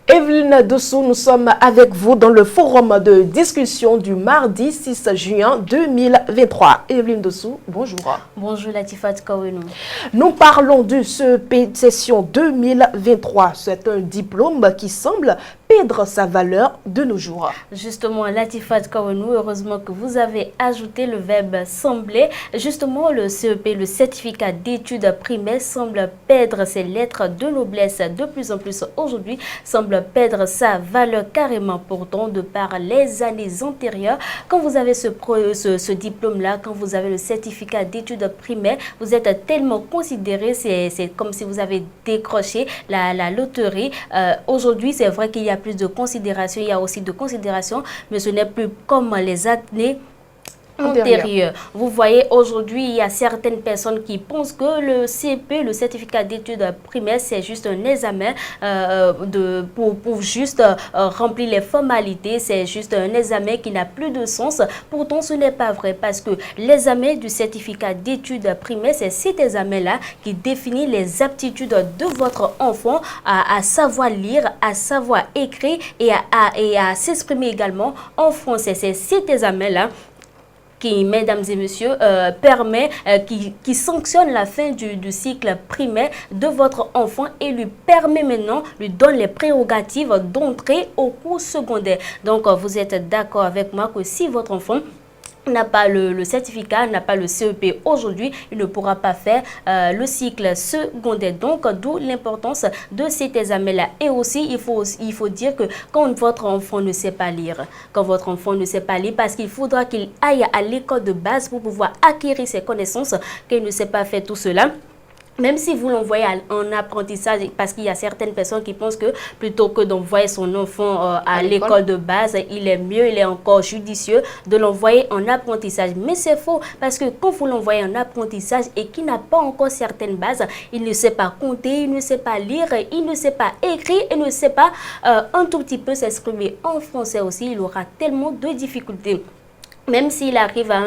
Evelyne Dossou, nous sommes avec vous dans le forum de discussion du mardi 6 juin 2023. Evelyne Dossou, bonjour. Bonjour Latifat Kawenou. Nous parlons du CEP session 2023. C'est un diplôme qui semble perdre sa valeur de nos jours. Justement, Latifat Kawenou, heureusement que vous avez ajouté le verbe sembler. Justement, le CEP, le certificat d'études primaires, semble perdre ses lettres de noblesse de plus en plus aujourd'hui, semble perdre sa valeur carrément pourtant de par les années antérieures. Quand vous avez ce diplôme-là, quand vous avez le certificat d'études primaires, vous êtes tellement considéré, c'est comme si vous avez décroché la loterie. Aujourd'hui, c'est vrai qu'il y a plus de considération, il y a aussi de considération, mais ce n'est plus comme les années antérieure. Vous voyez, aujourd'hui, il y a certaines personnes qui pensent que le CEP, le certificat d'études primaires, c'est juste un examen pour juste remplir les formalités. C'est juste un examen qui n'a plus de sens. Pourtant, ce n'est pas vrai parce que l'examen du certificat d'études primaires, c'est cet examen-là qui définit les aptitudes de votre enfant à savoir lire, à savoir écrire et à s'exprimer également en français. C'est cet examen-là qui, mesdames et messieurs, qui sanctionne la fin du cycle primaire de votre enfant et lui permet maintenant, lui donne les prérogatives d'entrer au cours secondaire. Donc, vous êtes d'accord avec moi que si votre enfant n'a pas le certificat, n'a pas le CEP aujourd'hui, il ne pourra pas faire le cycle secondaire. Donc, d'où l'importance de cet examen-là. Et aussi, il faut dire que quand votre enfant ne sait pas lire, parce qu'il faudra qu'il aille à l'école de base pour pouvoir acquérir ses connaissances, qu'il ne sait pas faire tout cela. Même si vous l'envoyez en apprentissage, parce qu'il y a certaines personnes qui pensent que plutôt que d'envoyer son enfant à l'école de base, il est mieux, il est encore judicieux de l'envoyer en apprentissage. Mais c'est faux, parce que quand vous l'envoyez en apprentissage et qu'il n'a pas encore certaines bases, il ne sait pas compter, il ne sait pas lire, il ne sait pas écrire, il ne sait pas un tout petit peu s'exprimer en français aussi, il aura tellement de difficultés. Même s'il arrive à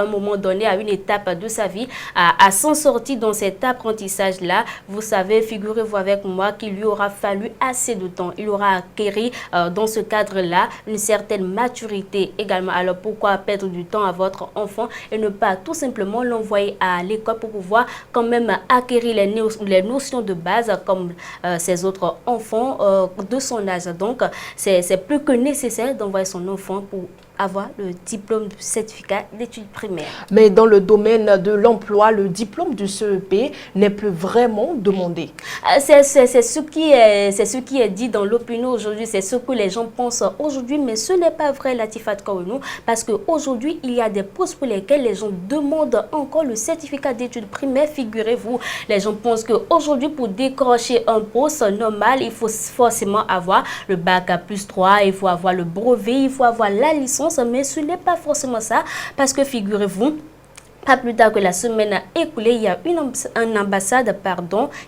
un moment donné, à une étape de sa vie, à s'en sortir dans cet apprentissage-là, vous savez, figurez-vous avec moi qu'il lui aura fallu assez de temps. Il aura acquis dans ce cadre-là une certaine maturité également. Alors pourquoi perdre du temps à votre enfant et ne pas tout simplement l'envoyer à l'école pour pouvoir quand même acquérir les notions de base comme ses autres enfants de son âge. Donc, c'est plus que nécessaire d'envoyer son enfant pour avoir le diplôme du certificat d'études primaires. Mais dans le domaine de l'emploi, le diplôme du CEP n'est plus vraiment demandé. C'est ce qui est dit dans l'opinion aujourd'hui, c'est ce que les gens pensent aujourd'hui, mais ce n'est pas vrai, Latifat Kawenou, parce qu'aujourd'hui, il y a des postes pour lesquels les gens demandent encore le certificat d'études primaires. Figurez-vous, les gens pensent qu'aujourd'hui, pour décrocher un poste normal, il faut forcément avoir le bac à +3, il faut avoir le brevet, il faut avoir la licence. Mais ce n'est pas forcément ça, parce que figurez-vous, pas plus tard que la semaine écoulée, il y a une ambassade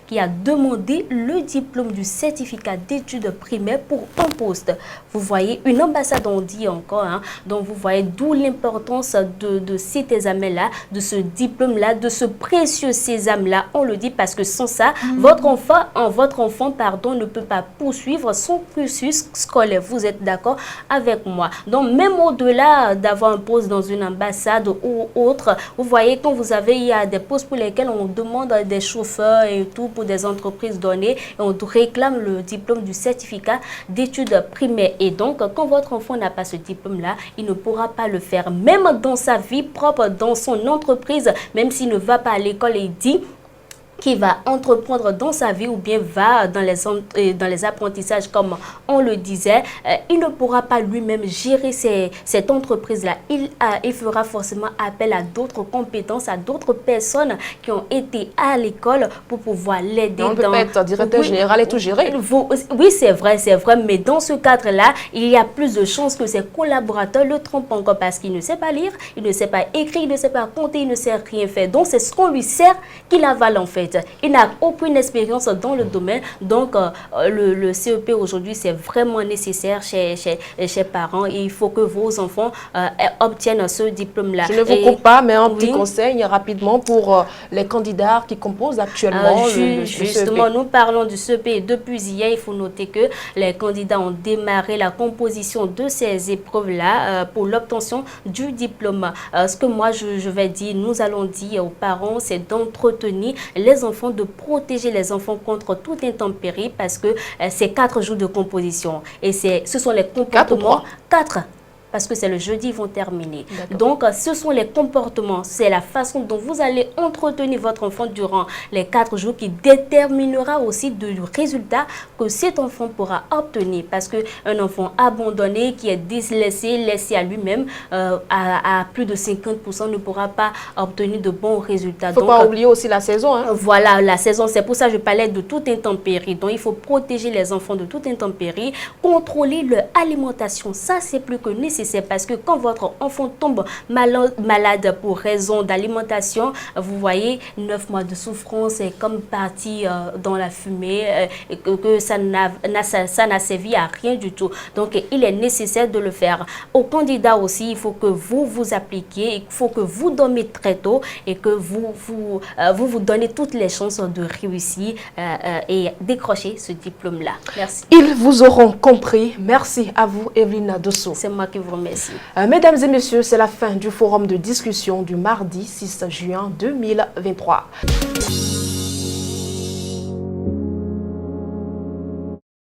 qui a demandé le diplôme du certificat d'études primaires pour un poste. Vous voyez, une ambassade, on dit encore, donc vous voyez d'où l'importance de cet examen-là, de ce diplôme-là, de ce précieux sésame-là. On le dit parce que sans ça, votre enfant ne peut pas poursuivre son cursus scolaire. Vous êtes d'accord avec moi? Donc, même au-delà d'avoir un poste dans une ambassade ou autre, vous voyez, quand il y a des postes pour lesquels on demande des chauffeurs et tout pour des entreprises données, et on réclame le diplôme du certificat d'études primaires. Et donc, quand votre enfant n'a pas ce diplôme-là, il ne pourra pas le faire. Même dans sa vie propre, dans son entreprise, même s'il ne va pas à l'école et il dit qui va entreprendre dans sa vie ou bien va dans les apprentissages comme on le disait, il ne pourra pas lui-même gérer cette entreprise-là. Il fera forcément appel à d'autres compétences, à d'autres personnes qui ont été à l'école pour pouvoir l'aider. On peut pas être directeur général et tout gérer. Oui, c'est vrai, mais dans ce cadre-là, il y a plus de chances que ses collaborateurs le trompent encore parce qu'il ne sait pas lire, il ne sait pas écrire, il ne sait pas compter, il ne sait rien faire. Donc, c'est ce qu'on lui sert qu'il avale en fait. fait. Il n'a aucune expérience dans le domaine. Donc, le CEP aujourd'hui, c'est vraiment nécessaire chez parents. Et il faut que vos enfants obtiennent ce diplôme-là. Je ne vous coupe pas, mais un petit conseil rapidement pour les candidats qui composent actuellement le Justement, CEP. nous parlons du CEP et depuis hier, il faut noter que les candidats ont démarré la composition de ces épreuves-là pour l'obtention du diplôme. Ce que moi, je vais dire, nous allons dire aux parents, c'est d'entretenir les enfants, de protéger les enfants contre toute intempérie parce que c'est 4 jours de composition. Et ce sont les comportements... 4 parce que c'est le jeudi, ils vont terminer. Donc, ce sont les comportements, c'est la façon dont vous allez entretenir votre enfant durant les 4 jours qui déterminera aussi le résultat que cet enfant pourra obtenir. Parce qu'un enfant abandonné, qui est laissé à lui-même, à plus de 50%, ne pourra pas obtenir de bons résultats. Il ne faut pas oublier aussi la saison. Hein. Voilà, la saison, c'est pour ça que je parlais de toute intempérie. Donc, il faut protéger les enfants de toute intempérie, contrôler leur alimentation. Ça, c'est plus que nécessaire. Parce que quand votre enfant tombe malade pour raison d'alimentation, vous voyez, 9 mois de souffrance est comme parti dans la fumée, et que ça n'a servi à rien du tout. Donc, il est nécessaire de le faire. Aux candidats aussi, il faut que vous vous appliquiez, il faut que vous dormiez très tôt et que vous donnez toutes les chances de réussir et décrocher ce diplôme-là. Merci. Ils vous auront compris. Merci à vous, Evelyne Dosso. C'est moi qui vous remercie. Mesdames et messieurs, c'est la fin du forum de discussion du mardi 6 juin 2023.